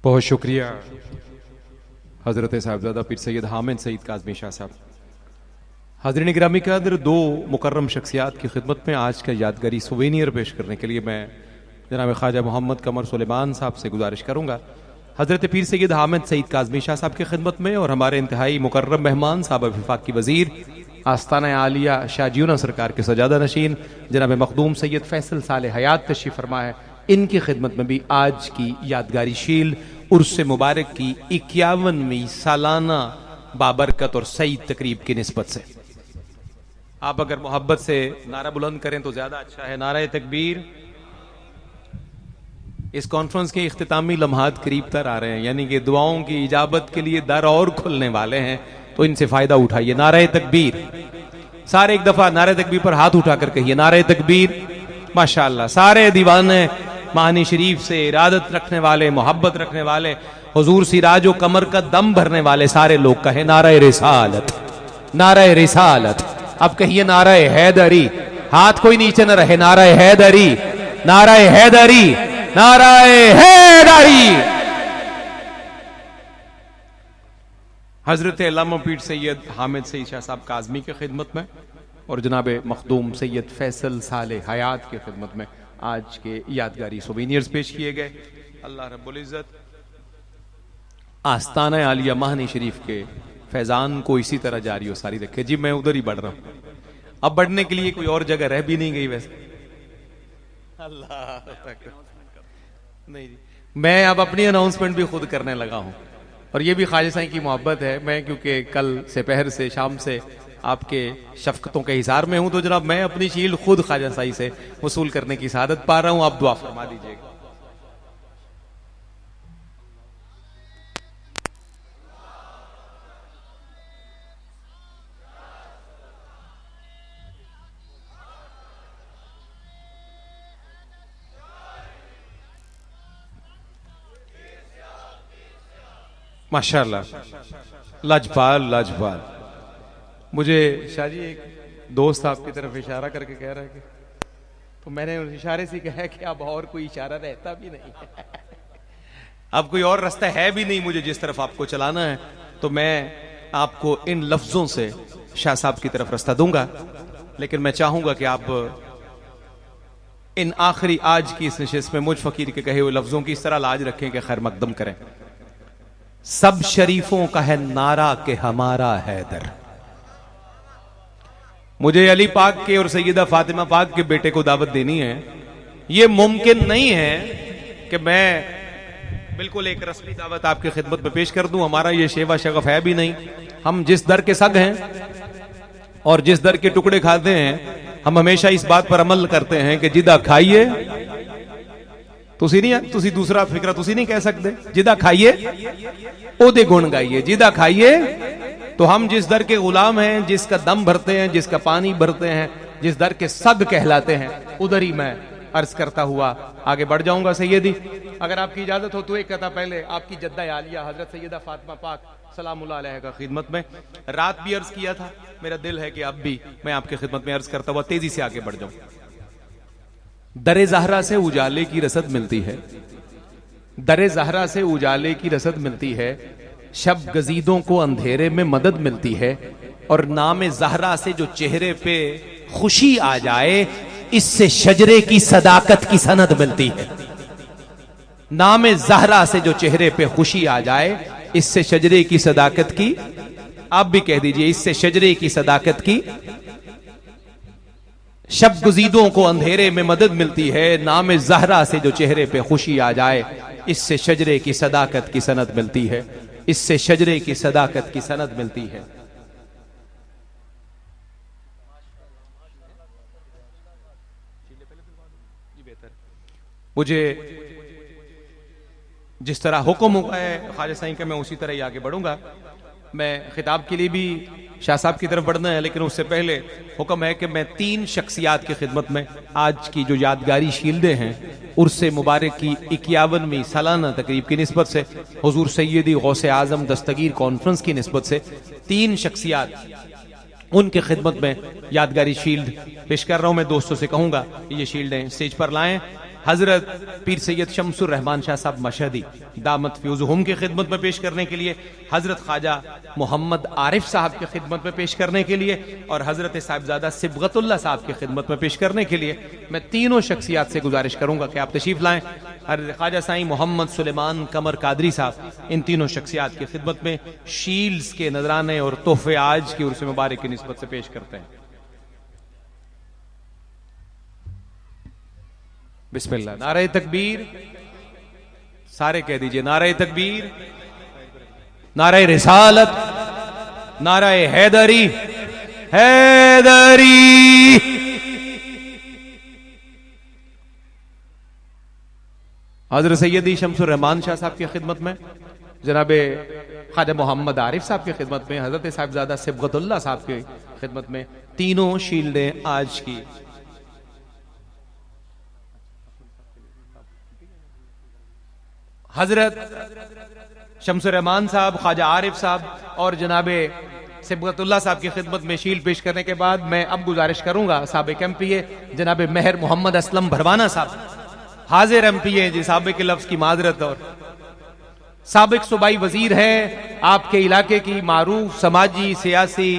बहुत शुक्रिया हज़रत साहिबजादा पीर सैयद हामिद सईद काज़मी शाह साहब। हाज़रीन गिरामी के अंदर दो मुकर्रम शख्सियात की खिदमत में आज का यादगारी सुवेनियर पेश करने के लिए मैं जनाब ख्वाजा मोहम्मद कमर सुलेमान साहब से गुजारिश करूँगा हज़रत पीर सैयद हामिद सईद काज़मी शाह साहब की खिदमत में, और हमारे इंतहाई मुकर्रम मेहमान साहब वफाक की वज़ीर आस्ताना आलिया शाहजियूना सरकार के सजादा नशीन जनाब मखदूम सैयद फैसल साले हयात तशरीफ़ फरमा है, इनकी खिदमत में भी आज की यादगारी शील उर्स मुबारक की 51वीं सालाना बाबरकत और सईद तकरीब की निस्बत से आप अगर मोहब्बत से नारा बुलंद करें तो ज्यादा अच्छा है। नारा तकबीर। इस कॉन्फ्रेंस के इख्तितामी लम्हात करीब तर आ रहे हैं, यानी कि दुआओं की इजाबत के लिए दर और खुलने वाले हैं, तो इनसे फायदा उठाइए। नारा तकबीर। सारे एक दफा नारा तकबीर पर हाथ उठाकर कहिए नारा तकबीर। माशाअल्लाह सारे दीवाने मानी शरीफ से इरादत रखने वाले, मोहब्बत रखने वाले, हुजूर सिराजो कमर का दम भरने वाले सारे लोग कहे नारा रिसालत, नारा रिसालत। अब कहिए नारा हैदरी। हाथ कोई नीचे न रहे। नारा हैदरी, नारा हैदरी, नारा हैदरी। हजरत अल्लामा पीर सैयद हामिद सईद शाह साहब काज़मी की खिदमत में और जनाब मखदूम सैयद फैसल साले हयात की खिदमत में आज के यादगारी सोवेनियर्स पेश किए गए। अल्लाह रब्बुल इज़्ज़त आस्ताना आलिया महनी शरीफ के फैजान को इसी तरह जारी और सारी रखे। जी मैं उधर ही बढ़ रहा हूं, अब बढ़ने के लिए कोई और जगह रह भी नहीं गई वैसे। अल्लाह नहीं जी, मैं अब अपनी अनाउंसमेंट भी खुद करने लगा हूं, और ये भी ख्वाजा साईं की मोहब्बत है। मैं क्योंकि कल से पहर से शाम से आपके शफकतों के हिसार में हूं, तो जनाब मैं अपनी शील्ड खुद ख्वाजा साईं से वसूल करने की सआदत पा रहा हूं। आप दुआ फरमा दीजिएगा। माशाअल्लाह, लाजपाल लाजपाल। मुझे शाहजी एक दोस्त आपकी तरफ इशारा करके कह रहा है कि, तो मैंने उस इशारे से कहा कि अब और कोई इशारा रहता भी नहीं है अब कोई और रास्ता है भी नहीं मुझे जिस तरफ आपको चलाना है, तो मैं आपको इन लफ्जों से शाह साहब की तरफ रास्ता दूंगा। लेकिन मैं चाहूंगा कि आप इन आखिरी आज की इस नशिस्त में मुझ फकीर के कहे हुए लफ्जों की इस तरह लाज रखें कि खैर मकदम करें। सब शरीफों का है नारा के हमारा हैदर। मुझे अली पाक के और सैयदा फातिमा पाक के बेटे को दावत देनी है। यह मुमकिन नहीं है कि मैं बिल्कुल एक रस्मी दावत आपकी खिदमत में पेश कर दूं। हमारा यह शेवा शगफ है भी नहीं। हम जिस दर के सग हैं और जिस दर के टुकड़े खाते हैं, हम हमेशा इस बात पर अमल करते हैं कि जिदा खाइए तुसी दूसरा फिक्रा तुसी नहीं कह सकते। जिदा खाइए ओदे गुण गाइए। जिदा खाइए तो हम जिस दर के गुलाम हैं, जिसका दम भरते हैं, जिसका पानी भरते हैं, जिस दर के सग कहलाते हैं, उधर ही मैं अर्ज करता हुआ आगे बढ़ जाऊंगा। सैयदी अगर आपकी इजाजत हो तो एक कथा पहले आपकी जद्दा आलिया हजरत सैयदा फातिमा पाक सलामुल्लाह अलैहा का खिदमत में रात भी अर्ज किया था। मेरा दिल है कि अब भी मैं आपकी खिदमत में अर्ज करता हुआ तेजी से आगे बढ़ जाऊं। दरे ज़हरा से उजाले की रसद मिलती है, दरे ज़हरा से उजाले की रसद मिलती है, शब गजीदों को अंधेरे में मदद मिलती है, और नाम ज़हरा से जो चेहरे पे खुशी आ जाए, इससे शजरे की सदाकत की सनद मिलती है। नाम ज़हरा से जो चेहरे पे खुशी आ जाए, इससे शजरे की सदाकत की, आप भी कह दीजिए, इससे शजरे की सदाकत की, शब गुजीदों को अंधेरे में मदद मिलती है। नाम ज़हरा से जो चेहरे पे खुशी आ जाए, इससे शजरे की सदाकत की सनद मिलती है, इससे शजरे की सदाकत की सनद मिलती है। मुझे जिस तरह हुक्म हुआ है ख्वाजा साईं का, मैं उसी तरह ही आगे बढ़ूंगा। मैं खिताब के लिए भी शाह साहब की तरफ बढ़ना है, लेकिन उससे पहले हुक्म है कि मैं 3 शख्सियात की खिदमत में आज की जो यादगारी शील्डें हैं उर्से मुबारक की 51वीं सालाना तकरीब की निस्बत से, हुजूर सैयदी गौसे आजम दस्तगीर कॉन्फ्रेंस की निस्बत से 3 शख्सियात उनके खिदमत में यादगारी शील्ड पेश कर रहा हूं। मैं दोस्तों से कहूंगा ये शील्डें स्टेज पर लाएं हजरत पीर सैयद शमसुर रहमान शाह साहब मशहदी दामत फ्यूज़ुहुम की खिदमत में पेश करने के लिए, हजरत ख्वाजा मोहम्मद आरिफ साहब की खिदमत में पेश करने के लिए और हजरत साहिबजादा सिबगतुल्लाह साहब की खिदमत में पेश करने के लिए मैं तीनों शख्सियात से गुजारिश करूंगा कि आप तशरीफ लाएं। ख्वाजा साईं मोहम्मद सुलेमान कमर कादरी साहब इन तीनों शख्सियात की खिदमत में शील्ड्स के नजराने और तोहफे आज की उर्स मुबारक की निस्बत से पेश करते हैं। बिस्मिल्लाह। नारे तकबीर, सारे कह दीजिए नारे तकबीर, नारे रिसालत, नारे हैदरी, हैदरी। हजरत सैयदी शमसुर रहमान शाह साहब की खिदमत में, जनाबे ख्वाजा मोहम्मद आरिफ साहब की खिदमत में, हजरत साहिबजादा सिबगतुल्लाह साहब की खिदमत में तीनों शील्डें आज की हजरत शमसुर रहमान साहब, ख्वाजा आरिफ साहब और जनाबे सिबगतुल्लाह साहब की खिदमत में शील्ड पेश करने के बाद मैं अब गुजारिश करूंगा साबिक एमपीए जनाबे मेहर मोहम्मद असलम भरवाना साहब, हाजिर एमपीए जी साबिक के लफ्ज की माजरत और साबिक सूबाई वजीर है, आपके इलाके की मारूफ समाजी सियासी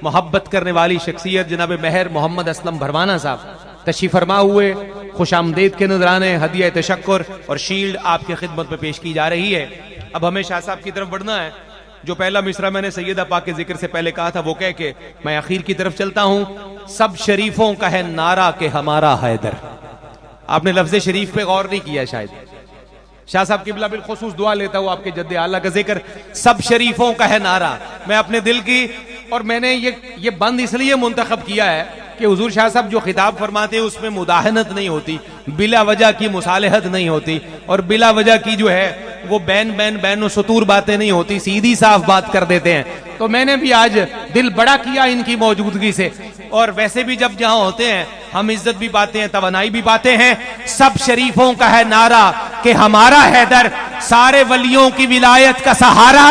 मोहब्बत करने वाली शख्सियत जनाबे मेहर मोहम्मद असलम भरवाना साहब तशरीफ फरमा हुए खुशामदीद के नजराने हदिया तशक्कुर और शील्ड आपकी खिदमत में पेश की जा रही है। अब हमें शाह साहब की तरफ बढ़ना है। जो पहला मिसरा मैंने सैयदा पाक के जिक्र से पहले कहा था वो कह के मैं आखिर की तरफ चलता हूं। सब शरीफों का है नारा के हमारा हैदर। आपने लफ्ज शरीफ पे गौर नहीं किया शायद। शाह साहब किबला बिलखुसूस दुआ लेता हूं आपके जद्दे आला का जिक्र, सब शरीफों का है नारा। मैं अपने दिल की और मैंने ये बंद इसलिए मुंतखब किया है कि हुजूर शाह साहब जो खिताब फरमाते हैं उसमें मुदाहनत नहीं होती, बिला वजह की मुसालहत नहीं होती और बिला वजह की जो है वो बैन सुतूर बातें नहीं होती, सीधी साफ बात कर देते हैं। तो मैंने भी आज दिल बड़ा किया इनकी मौजूदगी से। और वैसे भी जब जहां होते हैं हम इज्जत भी पाते हैं, तवानाई भी पाते हैं। सब शरीफों का है नारा कि हमारा हैदर, सारे वलियों की विलायत का सहारा,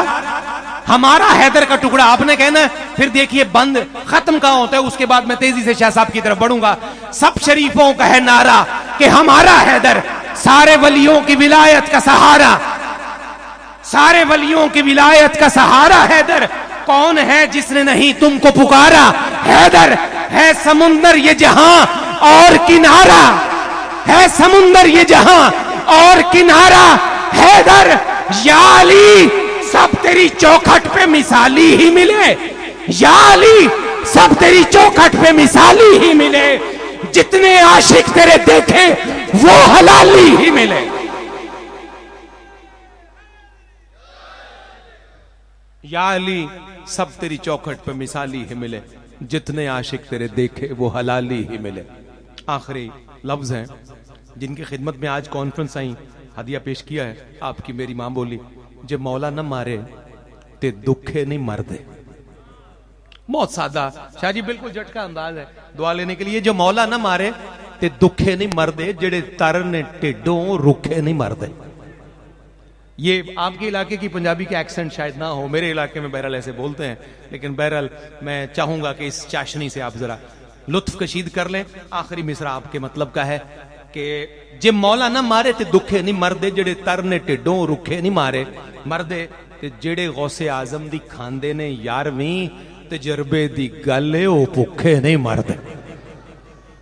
हमारा हैदर का टुकड़ा। आपने कहना है फिर देखिए बंद खत्म कहां होता है, उसके बाद मैं तेजी से शाह साहब की तरफ बढ़ूंगा। सब शरीफों का है नारा कि हमारा हैदर, सारे वलियों की विलायत का सहारा, सारे वलियों की विलायत का सहारा हैदर। कौन है जिसने नहीं तुमको पुकारा, हैदर है समुंदर ये जहां और किनारा, है समुंदर ये जहां और किनारा। हैदर या अली सब तेरी चौखट पे मिसाली ही मिले, या अली सब तेरी चौखट पे मिसाली ही मिले। जितने आशिक तेरे देखे वो हलाली ही मिले। या अली सब तेरी चौखट पे मिसाली ही मिले, जितने आशिक तेरे देखे वो हलाली ही मिले। आखिरी लफ्ज हैं जिनकी खिदमत में आज कॉन्फ्रेंस आई हदिया पेश किया है। आपकी मेरी मां बोली, जे मौला न मारे ते दुखे नहीं मरदे। बहुत सादा शाह जी, बिल्कुल झटका अंदाज है दुआ लेने के लिए। जो मौला न मारे ते दुखे नहीं मरदे, जेड़े तरने टिड्डों रुखे नहीं मरदे। ये आपके इलाके की पंजाबी के एक्सेंट शायद ना हो, मेरे इलाके में बहरहाल ऐसे बोलते हैं, लेकिन बहरहाल मैं चाहूंगा कि इस चाशनी से आप जरा लुत्फ कशीद कर लें। आखिरी मिसरा आपके मतलब का है कि जे मौला ना मारे ते दुखे नहीं मरदे, जेड़े तरने टिड्डों रुखे नहीं मारे मरदे, ते जेड़े गौसे आजम दी खांदे ने 11वीं तजर्बे दी गल है वो भुखे नहीं मरदे।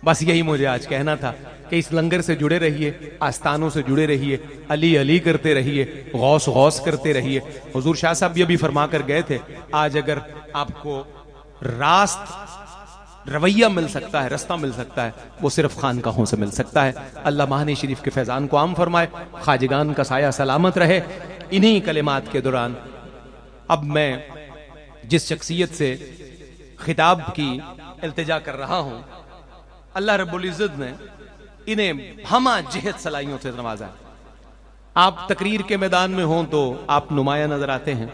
बस यही मुझे आज कहना था कि इस लंगर से जुड़े रहिए, आस्थानों से जुड़े रहिए, अली अली करते रहिए, गौस गौस करते रहिए। हुजूर शाह साहब ये भी फरमा कर गए थे, आज अगर आपको रास्त रवैया मिल सकता है, रास्ता मिल सकता है, वो सिर्फ खानकाहों से मिल सकता है। अल्लाह महानी शरीफ के फैजान को आम फरमाए, खाजिगान का साया सलामत रहे। इन्हीं कलिमात के दौरान अब मैं जिस शख्सियत से खिताब की इल्तिजा कर रहा हूं, अल्लाह रब्बुल इज्जत ने इन्हें हमा जिहत सलाहियों से नवाजा। आप तकरीर के मैदान में हों तो आप नुमाया नजर आते हैं,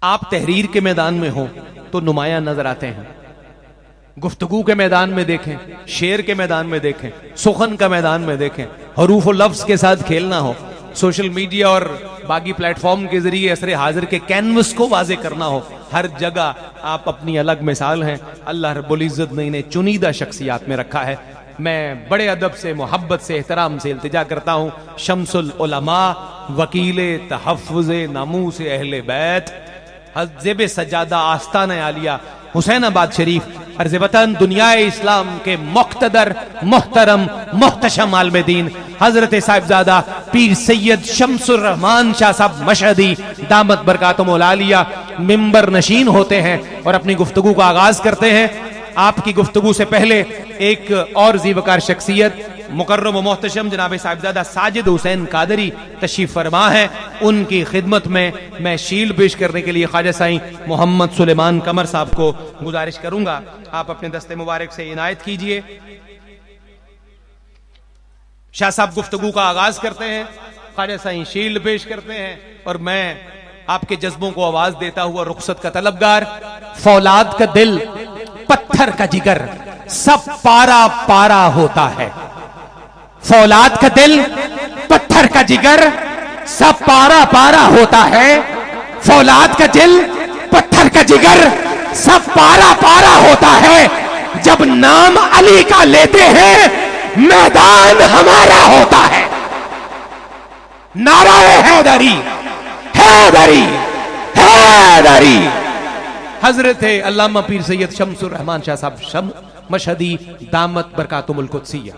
आप तहरीर के मैदान में हों तो नुमाया नजर आते हैं। गुफ्तगू के मैदान में देखें, शेर के मैदान में देखें, सुखन का मैदान में देखें, हरूफ और लफ्ज के साथ खेलना हो, सोशल मीडिया और बाकी प्लेटफॉर्म के जरिए असरे हाजिर के कैनवस को वाजे करना हो, हर जगह आप अपनी अलग मिसाल हैं। अल्लाह रब्बुल इज़्ज़त ने इन्हें चुनीदा शख्सियात में रखा है। मैं बड़े अदब से, मोहब्बत से, एहतराम से इल्तिजा करता हूँ, शम्सुल उलमा, वकीले तहफ़्फ़ुज़ नामूस अहले बैत, हज़्ज़ब सजादा आस्ताना आलिया हुसैनाबाद शरीफ, अर्ज़ वतन दुनियाए इस्लाम के मुक़्तदर मोहतरम मोहतशम आलिम दीन हजरत साहिबजादा पीर सैयद शम्सुर रहमान शाह साहब मशहदी दामत बरकातुहुल आलिया मिंबर नशीन होते हैं और अपनी गुफ्तगू का आगाज करते हैं। आपकी गुफ्तगू से पहले एक और ज़ीवकार शख्सियत मुकर्रम व मोहतशम जनाब साहिबजादा साजिद हुसैन कादरी तशरीफ फरमा है। उनकी खिदमत में मैं शील पेश करने के लिए ख्वाजा साईं मोहम्मद सुलेमान कमर साहब को गुजारिश करूंगा, आप अपने दस्ते मुबारक से इनायत कीजिए। शाह साहब गुफ्तगू का आगाज करते हैं, ख्वाजा साईं शील पेश करते हैं और मैं आपके जज्बों को आवाज देता हुआ रुखसत का तलबगार। फौलाद का दिल पत्थर का जिगर सब पारा पारा होता है। फौलाद का दिल पत्थर का जिगर सब पारा पारा होता है। फौलाद का दिल पत्थर का जिगर सब पारा पारा होता है। जब नाम अली का लेते हैं मैदान हमारा होता है। नाराए हैदरी हैदरी हैदरी। हजरत अल्लामा पीर सैयद शम्सुर रहमान शाह साहब मशहदी दामत बरकातुहुल कुद्सिया।